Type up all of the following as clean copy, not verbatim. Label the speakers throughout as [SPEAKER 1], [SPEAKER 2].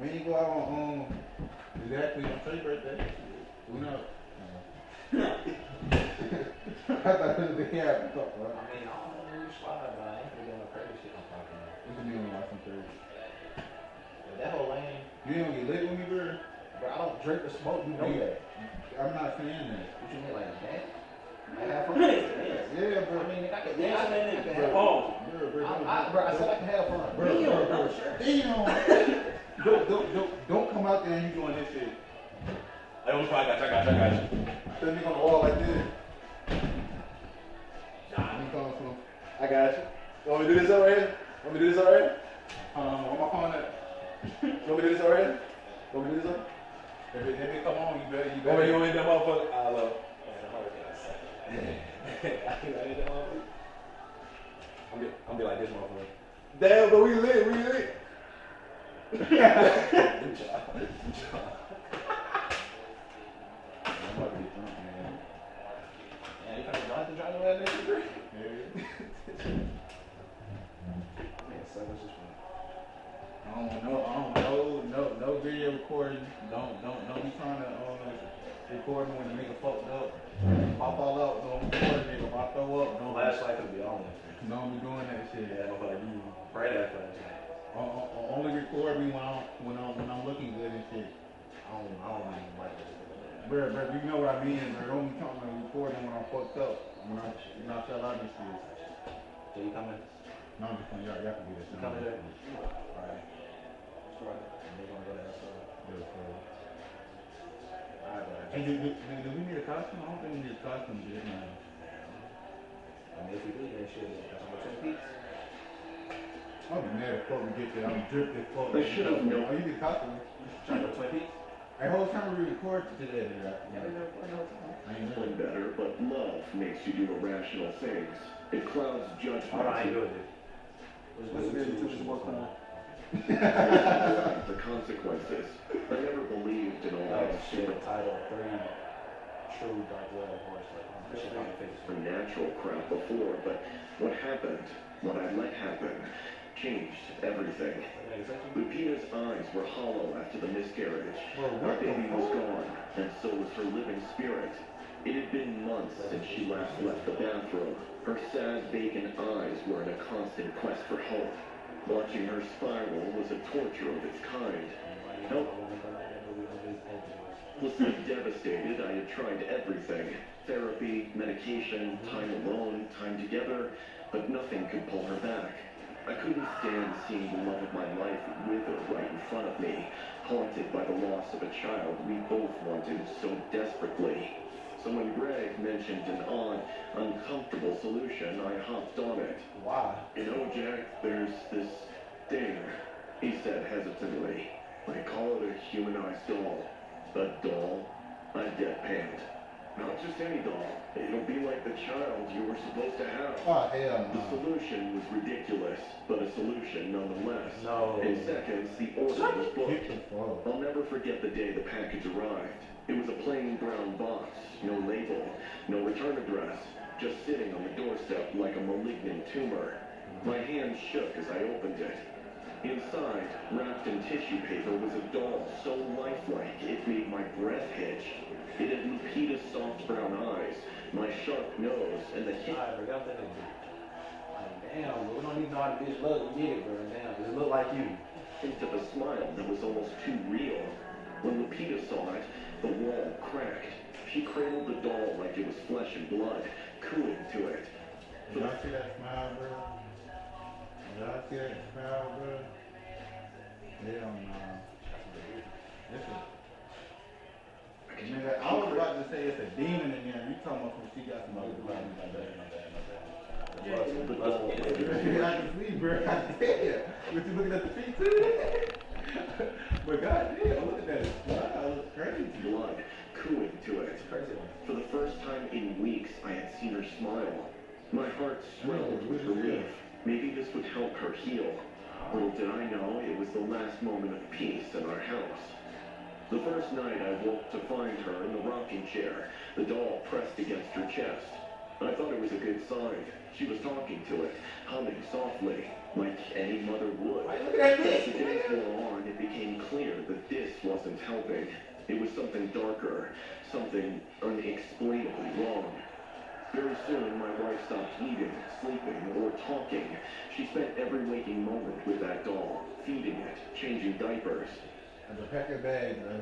[SPEAKER 1] We ain't go out on exactly on Trey's birthday. Who knows? I thought it was the cap.
[SPEAKER 2] I mean, I don't know where you slide, but I ain't gonna do no crazy shit on fucking.
[SPEAKER 1] We can be on like some Thursday.
[SPEAKER 2] That whole lane,
[SPEAKER 1] You ain't gonna get lit with me, bro?
[SPEAKER 2] bro, I don't drink or smoke, you know that.
[SPEAKER 1] I'm not saying that.
[SPEAKER 2] What you mean, like that? I have fun.
[SPEAKER 1] Yeah, bro.
[SPEAKER 2] I mean, nigga, I can
[SPEAKER 3] Yeah,
[SPEAKER 2] dance.
[SPEAKER 3] man,
[SPEAKER 2] I can
[SPEAKER 3] bro.
[SPEAKER 2] have fun.
[SPEAKER 1] Bro,
[SPEAKER 2] I said I can have fun.
[SPEAKER 1] Damn. Don't come out there and you doing this shit.
[SPEAKER 3] I almost I got you.
[SPEAKER 1] That nigga on the wall like this.
[SPEAKER 3] I got you. You want me to do this already? Want me to do this already?
[SPEAKER 1] Where my phone at?
[SPEAKER 3] You want me to do this already? Want me to do this already?
[SPEAKER 1] If it come on, you better.
[SPEAKER 3] You want me to do that motherfucker? I love. I'm be like this motherfucker. Damn, but we lit. Good job.
[SPEAKER 1] I'm about to get drunk, man.
[SPEAKER 2] Yeah, you finna drive that nigga, bro?
[SPEAKER 1] Yeah.
[SPEAKER 2] Man, so much is fun.
[SPEAKER 1] No video recording. Don't be trying to record when the nigga fucked up. Pop all up, don't record nigga. If I throw up, don't.
[SPEAKER 2] Flashlight could be on.
[SPEAKER 1] Don't be doing that shit.
[SPEAKER 2] Yeah, I'm like, you pray that flashlight.
[SPEAKER 1] Only record me when I'm looking good and shit.
[SPEAKER 2] I don't even like this.
[SPEAKER 1] Bro, you know what I mean, bro. Don't be talking about recording when I'm fucked up. When I fell out and shit.
[SPEAKER 2] So you coming?
[SPEAKER 1] No, I'm just playing. Y'all can do this.
[SPEAKER 2] You coming there?
[SPEAKER 1] Alright.
[SPEAKER 2] Right. And they gonna go to that store.
[SPEAKER 1] Yeah, so.
[SPEAKER 2] Alright, bro.
[SPEAKER 1] Hey, do we need a costume? I don't think we need a costume, dude. No.
[SPEAKER 2] I mean, if we do that shit, that's how much it beats.
[SPEAKER 1] I'll be mad if fuck we get there. I'm dripped as fuck.
[SPEAKER 4] They should have known.
[SPEAKER 1] Oh, you need a costume?
[SPEAKER 2] Trying to go Twin Peaks?
[SPEAKER 1] Hey, whole time we record today, dude.
[SPEAKER 2] Yeah, they never play no time.
[SPEAKER 1] I ain't
[SPEAKER 4] Feeling
[SPEAKER 1] really.
[SPEAKER 4] better, but love makes you do irrational things. It clouds judgment.
[SPEAKER 2] Hold on, I ain't doing it.
[SPEAKER 1] What's the difference between what's going on?
[SPEAKER 4] The consequences. I never believed in all
[SPEAKER 2] Oh
[SPEAKER 4] that
[SPEAKER 2] shit, title 3, True Dark Web Horse. That shit on the face.
[SPEAKER 4] supernatural crap before, but what happened, what I let happen, changed everything. Lupita's eyes were hollow after the miscarriage. Our baby was gone, and so was her living spirit. It had been months since she last left the bathroom. Her sad, vacant eyes were in a constant quest for hope. Watching her spiral was a torture of its kind. Helplessly devastated, I had tried everything. Therapy, medication, time alone, time together, but nothing could pull her back. I couldn't stand seeing the love of my life wither right in front of me, haunted by the loss of a child we both wanted so desperately. So when Greg mentioned an odd, uncomfortable solution, I hopped on it.
[SPEAKER 2] Why?
[SPEAKER 4] You know, Jack, there's this thing, he said hesitantly. They call it a humanized doll. A doll? I deadpanned. Not just any doll. It'll be like the child you were supposed to have.
[SPEAKER 1] Oh, hell
[SPEAKER 4] The solution was ridiculous, but a solution nonetheless.
[SPEAKER 2] No.
[SPEAKER 4] In seconds, the order was booked.
[SPEAKER 1] Get the fuck.
[SPEAKER 4] I'll never forget the day the package arrived. It was a plain brown box, no label, no return address, just sitting on the doorstep like a malignant tumor. My hand shook as I opened it. Inside, wrapped in tissue paper, was a doll so lifelike it made my breath hitch. It had Lupita's soft brown eyes, my sharp nose, and the hint
[SPEAKER 2] Alright, bro, got that nigga. Like, damn, bro, we don't even know how the bitch look. We get it, bro. Damn, does it look like you?
[SPEAKER 4] of a smile that was almost too real. When Lupita saw it, the wall cracked. She cradled the doll like it was flesh and blood, cooing to it.
[SPEAKER 1] Did y'all see that smile, bro? Did y'all see that smile, bro? Hell no. Listen. Nigga, I was about to say it's a demon in there. You talking about some she got some other problems like that. I can see, bro. I tell you. But you looking at the feet too? But goddamn, look at that. Wow, it looks crazy.
[SPEAKER 4] Blood, cooing to it.
[SPEAKER 2] Crazy.
[SPEAKER 4] For the first time in weeks, I had seen her smile. My heart swelled with relief. Maybe this would help her heal. Little did I know, it was the last moment of peace in our house. The first night I woke to find her in the rocking chair, the doll pressed against her chest. I thought it was a good sign. She was talking to it, humming softly, like any mother would.
[SPEAKER 2] Why, look at that
[SPEAKER 4] As the
[SPEAKER 2] bitch.
[SPEAKER 4] days wore on, it became clear helping. It was something darker, something unexplainably wrong. Very soon, my wife stopped eating, sleeping, or talking. She spent every waking moment with that doll, feeding it, changing diapers.
[SPEAKER 1] And to pack your bag, bro.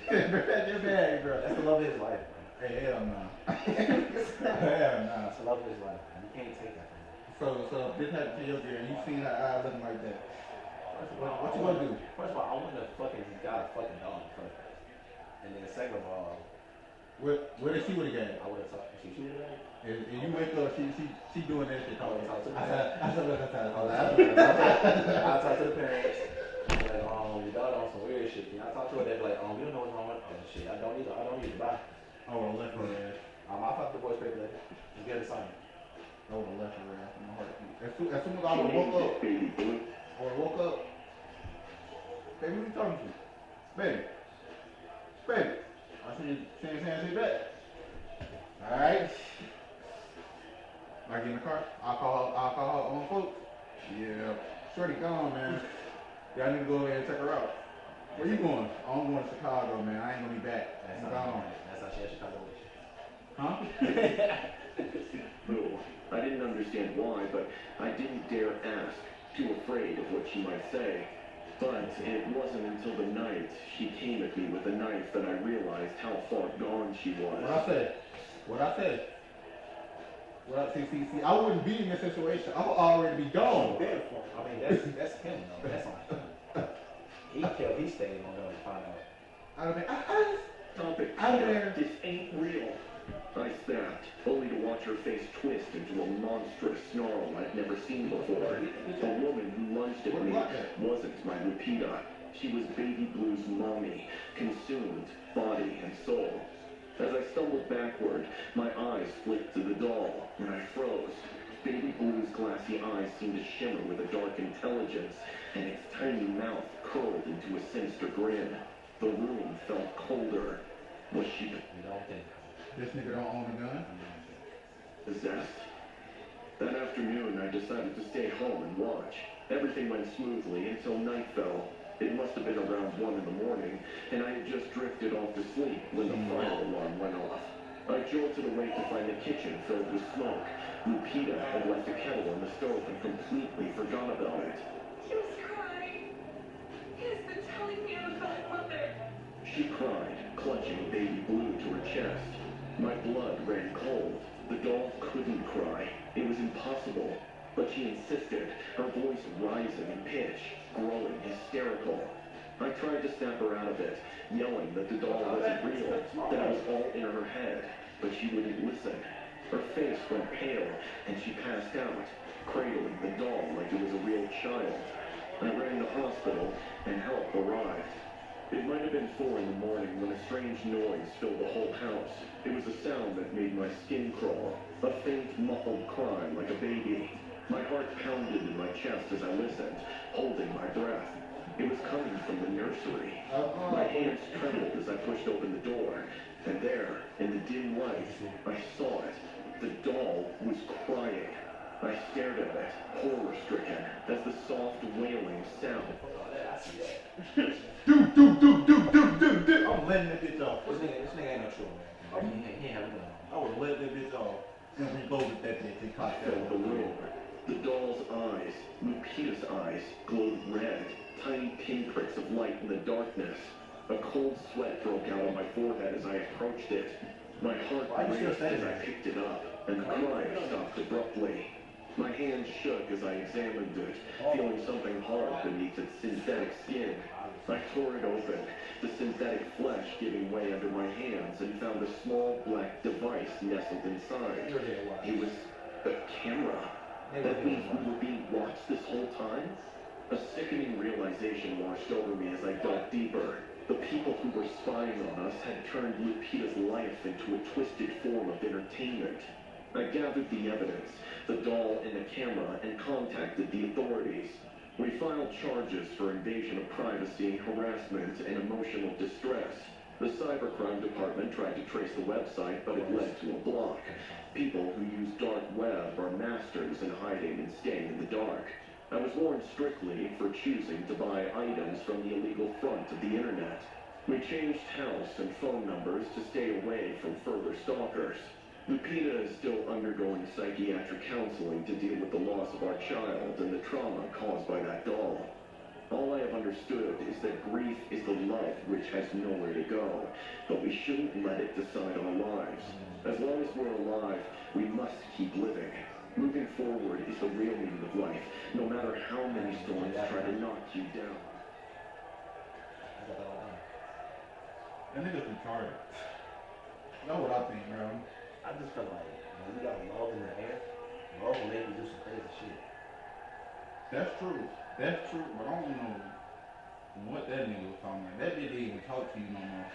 [SPEAKER 1] Pack your bag, bro.
[SPEAKER 2] That's the love of his life, bro.
[SPEAKER 1] Hey, hell no. Hell no.
[SPEAKER 2] That's the love of his life, man. You can't take that from him.
[SPEAKER 1] So this happened to your girl, and you seen her eye looking like that. What you gonna do?
[SPEAKER 2] First of all, I wouldn't have fucking got a fucking dog in the first place. And then second of all,
[SPEAKER 1] Where did she would have got?
[SPEAKER 2] I would have talked. She would have.
[SPEAKER 1] And you wake up, she doing that shit.
[SPEAKER 2] I would have talked to the
[SPEAKER 1] I
[SPEAKER 2] parents.
[SPEAKER 1] said, look,
[SPEAKER 2] I'll talk to the parents. Like, your daughter on some weird shit. You know, I talk to her, they be like, we don't know what's wrong with her. Oh shit, I don't need to buy.
[SPEAKER 1] I would have left her ass.
[SPEAKER 2] I'll fuck the boy's paper later. Just get it signed.
[SPEAKER 1] I would have left her ass in my heartbeat. As soon as I would
[SPEAKER 4] She
[SPEAKER 1] have
[SPEAKER 4] named
[SPEAKER 1] woke up,
[SPEAKER 4] it Baby Blue.
[SPEAKER 1] I would have woke up. Baby, who you talking to? Baby. Baby. I see you saying back. Alright. I get in the car. I'll call her own folks. Yeah. Shorty gone, man. Y'all need to go ahead and check her out. Where you going? I'm going to Chicago, man. I ain't gonna be back. I'm gone.
[SPEAKER 2] That's how she had Chicago with you.
[SPEAKER 1] Huh?
[SPEAKER 4] No, I didn't understand why, but I didn't dare ask, too afraid of what she might say. But it wasn't until the night she came at me with a knife that I realized how far gone she was.
[SPEAKER 1] What I said. See, I wouldn't be in this situation. I would already be gone.
[SPEAKER 2] I mean, that's him, though. That's on him. He stayed on there to find out.
[SPEAKER 1] I would be,
[SPEAKER 4] Stop it.
[SPEAKER 1] I'm there.
[SPEAKER 4] This ain't real. I snapped, only to watch her face twist into a monstrous snarl I'd never seen before. The woman who lunged at me wasn't my Lupita. She was Baby Blue's mommy, consumed, body and soul. As I stumbled backward, my eyes flicked to the doll, and I froze. Baby Blue's glassy eyes seemed to shimmer with a dark intelligence, and its tiny mouth curled into a sinister grin. The room felt colder. Was she
[SPEAKER 2] You don't think.
[SPEAKER 1] This nigga don't own a gun?
[SPEAKER 4] possessed? That afternoon, I decided to stay home and watch. Everything went smoothly until night fell. It must have been around 1 in the morning, and I had just drifted off to sleep when the fire alarm went off. I jolted awake to find the kitchen filled with smoke. Lupita had left a kettle on the stove and completely forgot about it.
[SPEAKER 5] He was crying. He has been telling me about Mother.
[SPEAKER 4] She cried, clutching Baby Blue to her chest. My blood ran cold. The doll couldn't cry. It was impossible. But she insisted, her voice rising in pitch, growing hysterical. I tried to snap her out of it, yelling that the doll wasn't real, that it was all in her head, but she wouldn't listen. Her face went pale, and she passed out, cradling the doll like it was a real child. I ran to the hospital, and help arrived. It might have been 4 in the morning when a strange noise filled the whole house. It was a sound that made my skin crawl, a faint, muffled cry like a baby. My heart pounded in my chest as I listened, holding my breath. It was coming from the nursery. My hands trembled as I pushed open the door, and there, in the dim light, I saw it. The doll was crying. I stared at it, horror-stricken, as the soft wailing sound.
[SPEAKER 1] I'm letting that bitch off.
[SPEAKER 2] This nigga ain't no true, man. He ain't having none.
[SPEAKER 1] I would let that bitch off. And reloaded that bitch and caught that
[SPEAKER 4] Filled the room. The doll's eyes, Lupita's eyes, glowed red, tiny pinpricks of light in the darkness. A cold sweat broke out on my forehead as I approached it. My heart raced as I picked it up, and the crying stopped abruptly. My hands shook as I examined it, feeling something hard beneath its synthetic skin. I tore it open, the synthetic flesh giving way under my hands, and found a small black device nestled inside. It was a camera. That means we were being watched this whole time? A sickening realization washed over me as I dug deeper. The people who were spying on us had turned Lupita's life into a twisted form of entertainment. I gathered the evidence, the doll and the camera, and contacted the authorities. We filed charges for invasion of privacy, harassment, and emotional distress. The cybercrime department tried to trace the website, but it led to a block. People who use dark web are masters in hiding and staying in the dark. I was warned strictly for choosing to buy items from the illegal front of the internet. We changed house and phone numbers to stay away from further stalkers. Lupita is still undergoing psychiatric counseling to deal with the loss of our child and the trauma caused by that doll. All I have understood is that grief is the love which has nowhere to go, but we shouldn't let it decide our lives. As long as we're alive, we must keep living. Moving forward is the real meaning of life, no matter how many storms try to knock you down.
[SPEAKER 1] That nigga's retarded. Know what I think, bro.
[SPEAKER 2] I just feel like when you got love in the air, love will make you do some crazy shit.
[SPEAKER 1] That's true. That's true, but I don't know what that nigga was talking about. That bitch didn't even talk to you no more.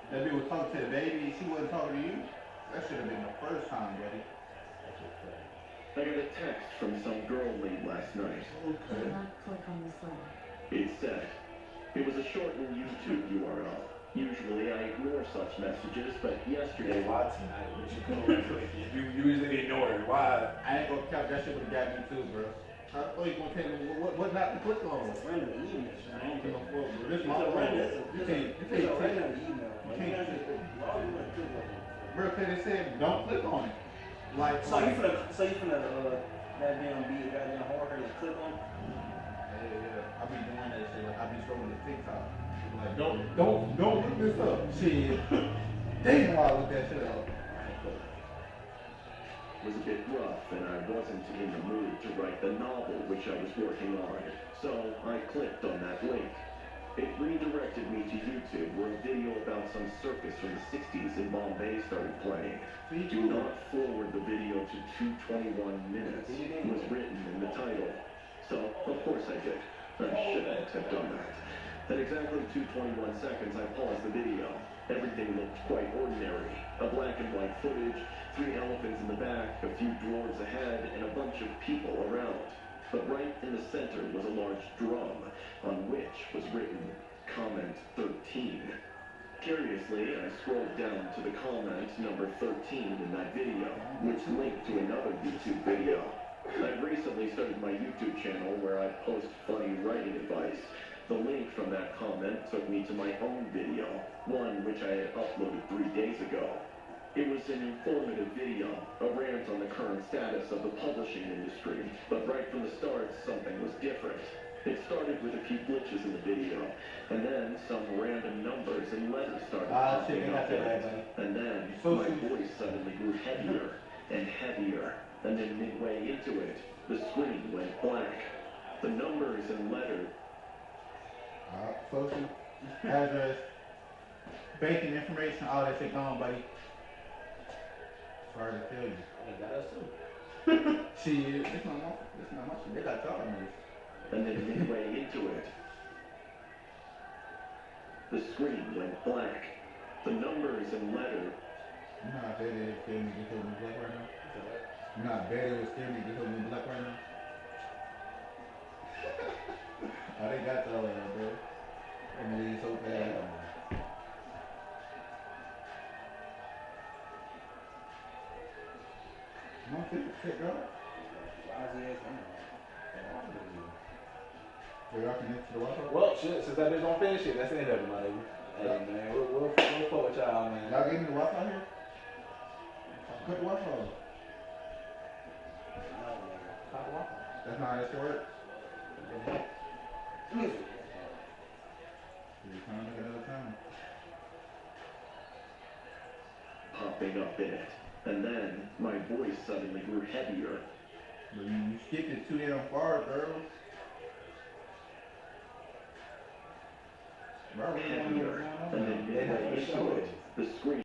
[SPEAKER 1] That bitch was talking to the baby, she wasn't talking to you. That should have been the first time, buddy.
[SPEAKER 2] That's just crazy.
[SPEAKER 4] I got a text from some girl late last night.
[SPEAKER 6] Do not click on this link.
[SPEAKER 4] It said, it was a shortened YouTube URL. Usually I ignore such messages, but yesterday...
[SPEAKER 2] Watson, you usually ignore it. Why?
[SPEAKER 1] I ain't gonna count, that shit would've got me too, bro. I thought you gonna tell me what not to click on.
[SPEAKER 7] Random email.
[SPEAKER 1] I don't give a fuck, bro. This my
[SPEAKER 7] It's a
[SPEAKER 1] phone.
[SPEAKER 7] random-
[SPEAKER 1] You can't
[SPEAKER 7] It's a
[SPEAKER 1] take
[SPEAKER 7] random email.
[SPEAKER 1] You can't take it.
[SPEAKER 7] Why would you want to click on it?
[SPEAKER 1] Bro, cause they said don't click on it. Like,
[SPEAKER 7] So you finna that damn be goddamn hard and click on it?
[SPEAKER 1] yeah, I be doing that shit. Like, I be scrolling the TikTok. Like, don't look this up. Shit. Damn, why I look that shit up.
[SPEAKER 4] was a bit rough and I wasn't in the mood to write the novel which I was working on, so I clicked on that link. It redirected me to YouTube where a video about some circus from the 60s in Bombay started playing. Do not forward the video to 2:21 minutes was written in the title. So, of course I did. I shouldn't have done that. At exactly 2:21 seconds, I paused the video. Everything looked quite ordinary. A black and white footage, 3 elephants in the back, a few dwarves ahead, and a bunch of people around. But right in the center was a large drum, on which was written, Comment 13. Curiously, I scrolled down to the comment number 13 in that video, which linked to another YouTube video. I've recently started my YouTube channel where I post funny writing advice. The link from that comment took me to my own video, one which I had uploaded 3 days ago. It was an informative video, a rant on the current status of the publishing industry, but right from the start, something was different. It started with a few glitches in the video, and then some random numbers and letters started popping up in it. And then my voice suddenly grew heavier and heavier, and then midway into it, the screen went black. The numbers and letters...
[SPEAKER 1] Social, address, banking information, all that shit gone, buddy. Sorry to tell you.
[SPEAKER 2] I got us too.
[SPEAKER 1] Shit, it's not my shit. They got y'all on this.
[SPEAKER 4] And then midway into it, the screen went black. The numbers and letters...
[SPEAKER 1] You know how bad it is scaring me to get me black right now? You know how bad it was scaring me to get me black right now? Oh, they got y'all in there, bro. I'm gonna leave so bad. Come on, take go. So y'all connect to the Wi-Fi?
[SPEAKER 2] Well, shit, since that bitch don't finish it, that's the end of it, my nigga. Hey, man, we'll fuck with y'all, man.
[SPEAKER 1] Y'all gave me the Wi-Fi here? Cut the Wi-Fi off. That's not how that shit works. Another time.
[SPEAKER 4] popping up in it. And then my voice suddenly grew heavier.
[SPEAKER 1] But you skipped it too damn far, girl.
[SPEAKER 4] Heavier. And then midway into it, the screen